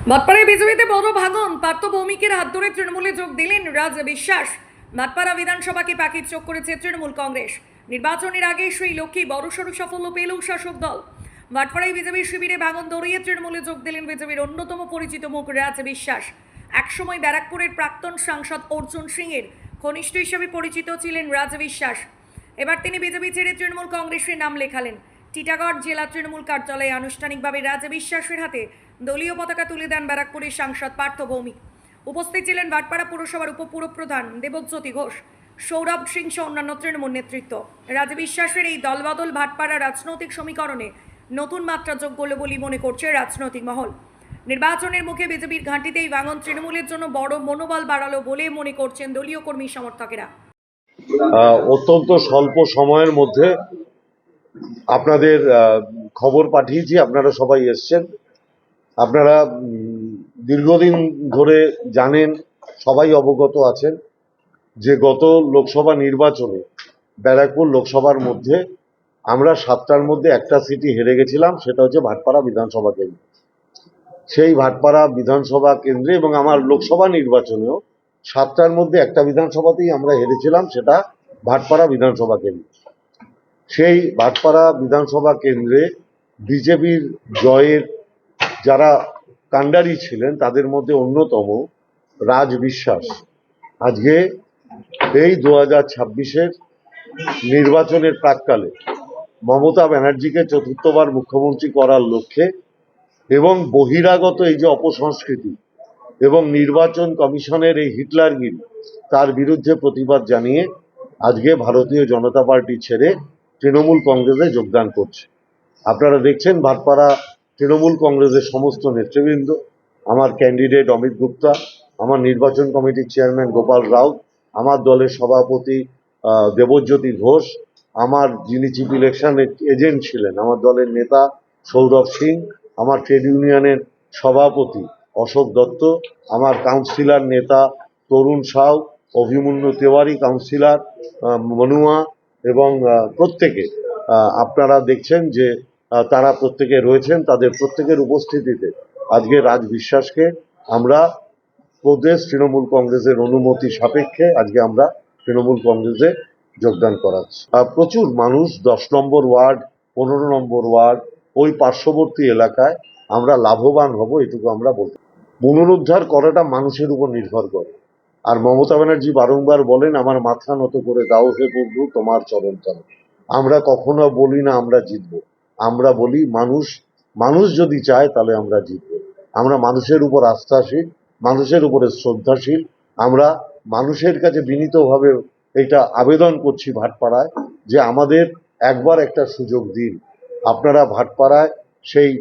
ভাটপাড়ায় বিজেপিতে বড় ভাঙন। পার্থ ভৌমিকের হাত ধরে তৃণমূলে যোগ দিলেন রাজ বিশ্বাস। ভাটপাড়া বিধানসভাকে পাখির চোখ করেছে তৃণমূল কংগ্রেস। নির্বাচনের আগে সেই লক্ষ্যে বড়সড় সাফল্য পেল শাসক দল। ভাটপাড়ায় বিজেপির শিবিরে ভাঙন ধরিয়ে তৃণমূলে যোগ দিলেন বিজেপির অন্যতম পরিচিত মুখ রাজ বিশ্বাস। একসময় ব্যারাকপুরের প্রাক্তন সাংসদ অর্জুন সিংয়ের ঘনিষ্ঠ হিসেবে পরিচিত ছিলেন রাজ বিশ্বাস। এবার তিনি বিজেপি ছেড়ে তৃণমূল কংগ্রেসের নাম লেখালেন। টিটাগড় জেলা তৃণমূল কার্যালয়ে আনুষ্ঠানিকভাবে রাজ বিশ্বাসের হাতে দলীয় পতাকা তুলে দেন ব্যারাকপুরের সাংসদ পার্থ ভৌমিক। উপস্থিত ছিলেন ভাটপাড়া পুরসভার উপপুরপ্রধান দেবজ্যোতি ঘোষ, সৌরভ সিং সহ অন্যান্য তৃণমূল নেতৃত্ব। রাজ বিশ্বাসের এই দলবদল ভাটপাড়া রাজনৈতিক সমীকরণে নতুন মাত্রা যোগ করল বলে মনে করছে রাজনৈতিক মহল। নির্বাচনের মুখে বিজেপির ঘাঁটিতেই ভাঙন তৃণমূলের জন্য বড় মনোবল বাড়ালো বলে মনে করছেন দলীয় কর্মী সমর্থকেরা। অত্যন্ত স্বল্প সময়ের মধ্যে আপনাদের খবর পাঠিয়েছি, আপনারা সবাই এসছেন। আপনারা দীর্ঘদিন ধরে জানেন, সবাই অবগত আছেন যে গত লোকসভা নির্বাচনে ব্যারাকপুর লোকসভার মধ্যে আমরা 7টার মধ্যে একটা সিটি হেরে গেছিলাম, সেটা হচ্ছে ভাটপাড়া বিধানসভা কেন্দ্র। সেই ভাটপাড়া বিধানসভা কেন্দ্রে এবং আমার লোকসভা নির্বাচনেও 7টার মধ্যে একটা বিধানসভাতেই আমরা হেরেছিলাম, সেটা ভাটপাড়া বিধানসভা কেন্দ্র। সেই ভাটপাড়া বিধানসভা কেন্দ্রে বিজেপির জয়ের যারা কাণ্ডারি ছিলেন তাদের মধ্যে অন্যতম রাজ বিশ্বাস আজকে এই 2026-এর নির্বাচনের প্রাক্কালে মমতা ব্যানার্জিকে চতুর্থবার মুখ্যমন্ত্রী করার লক্ষ্যে এবং বহিরাগত এই যে অপসংস্কৃতি এবং নির্বাচন কমিশনের এই হিটলারগিরি, তার বিরুদ্ধে প্রতিবাদ জানিয়ে আজকে ভারতীয় জনতা পার্টি ছেড়ে তৃণমূল কংগ্রেসে যোগদান করছে। আপনারা দেখছেন ভাটপাড়া তৃণমূল কংগ্রেসের সমস্ত নেতৃবৃন্দ, আমার ক্যান্ডিডেট অমিত গুপ্তা, আমার নির্বাচন কমিটির চেয়ারম্যান গোপাল রাউত, আমার দলের সভাপতি দেবজ্যোতি ঘোষ, আমার যিনি চিফ ইলেকশন এজেন্ট ছিলেন আমার দলের নেতা সৌরভ সিং, আমার ট্রেড ইউনিয়নের সভাপতি অশোক দত্ত, আমার কাউন্সিলর নেতা তরুণ সাউ, অভিমন্যু তেওয়ারি কাউন্সিলর, মনুয়া, এবং প্রত্যেকে আপনারা দেখছেন যে তারা প্রত্যেকে রয়েছেন। তাদের প্রত্যেকের উপস্থিতিতে আজকে রাজ বিশ্বাসকে আমরা প্রদেশ তৃণমূল কংগ্রেসের অনুমতি সাপেক্ষে আজকে আমরা তৃণমূল কংগ্রেসে যোগদান করাচ্ছি। প্রচুর মানুষ 10 নম্বর ওয়ার্ড, 15 নম্বর ওয়ার্ড, ওই পার্শ্ববর্তী এলাকায় আমরা লাভবান হব, এটুকু আমরা বলতে। পুনরুদ্ধার করাটা মানুষের উপর নির্ভর করে। আর মমতা ব্যানার্জি বারংবার বলেন, আমার মাথা নত করে দাও হে প্রভু তোমার চরণ তলে। আমরা কখনো বলি না আমরা জিতবো, আমরা বলি মানুষ যদি চায় তাহলে আমরা জিতবো। আমরা মানুষের উপর আস্থাশীল, মানুষের উপরে শ্রদ্ধাশীল। আমরা মানুষের কাছে বিনীতভাবে এটা আবেদন করছি ভাটপাড়ায় যে আমাদের একবার একটা সুযোগ দিন। আপনারা ভাটপাড়ায় সেই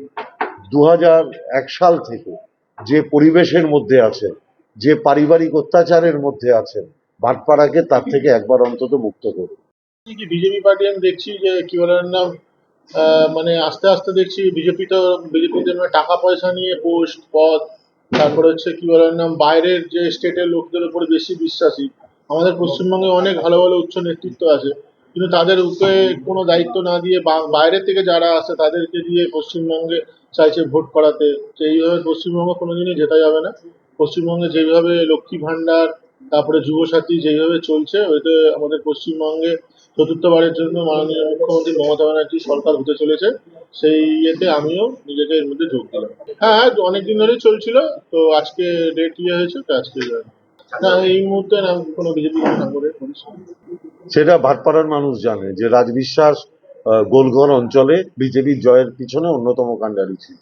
2001 সাল থেকে যে পরিবেশের মধ্যে আছেন, যে পারিবারিক অত্যাচারের মধ্যে আছেন, ভাটপাড়াকে তার থেকে একবার অন্তত মুক্ত করুন। বিজেপি পার্টি আমি দেখছি যে কি বলে নাম, মানে আস্তে আস্তে দেখছি বিজেপিতে টাকা পয়সা নিয়ে পোস্ট পদ, তারপরে হচ্ছে কি বলে নাম বাইরের যে স্টেটের লোকদের উপরে বেশি বিশ্বাসী। আমাদের পশ্চিমবঙ্গে অনেক ভালো ভালো উচ্চ নেতৃত্ব আছে, কিন্তু তাদের উপরে কোনো দায়িত্ব না দিয়ে বাইরে থেকে যারা আসে তাদেরকে দিয়ে পশ্চিমবঙ্গে চাইছে ভোট করাতে। এইভাবে পশ্চিমবঙ্গ কোনোদিনই জেতা যাবে না। পশ্চিমবঙ্গে যেভাবে লক্ষ্মী ভাণ্ডার, তারপরে যুবসাথী যেভাবে চলছে, ওইতে আমাদের পশ্চিমবঙ্গে চতুর্থবারের জন্য মাননীয় মুখ্যমন্ত্রী মমতা ব্যানার্জি সরকার হতে চলেছে। সেই ইয়েতে আমিও নিজেকে এর মধ্যে যোগ দিলাম। হ্যাঁ, অনেকদিন ধরেই চলছিল, তো আজকে ডেট হয়েছে, তো আজকে না, এই মুহূর্তে না কোনো বিজেপি নাম করে করিস। সেটা ভাটপাড়ার মানুষ জানে যে রাজ বিশ্বাস গোলঘর অঞ্চলে বিজেপির জয়ের পিছনে অন্যতম কাণ্ডারি ছিল।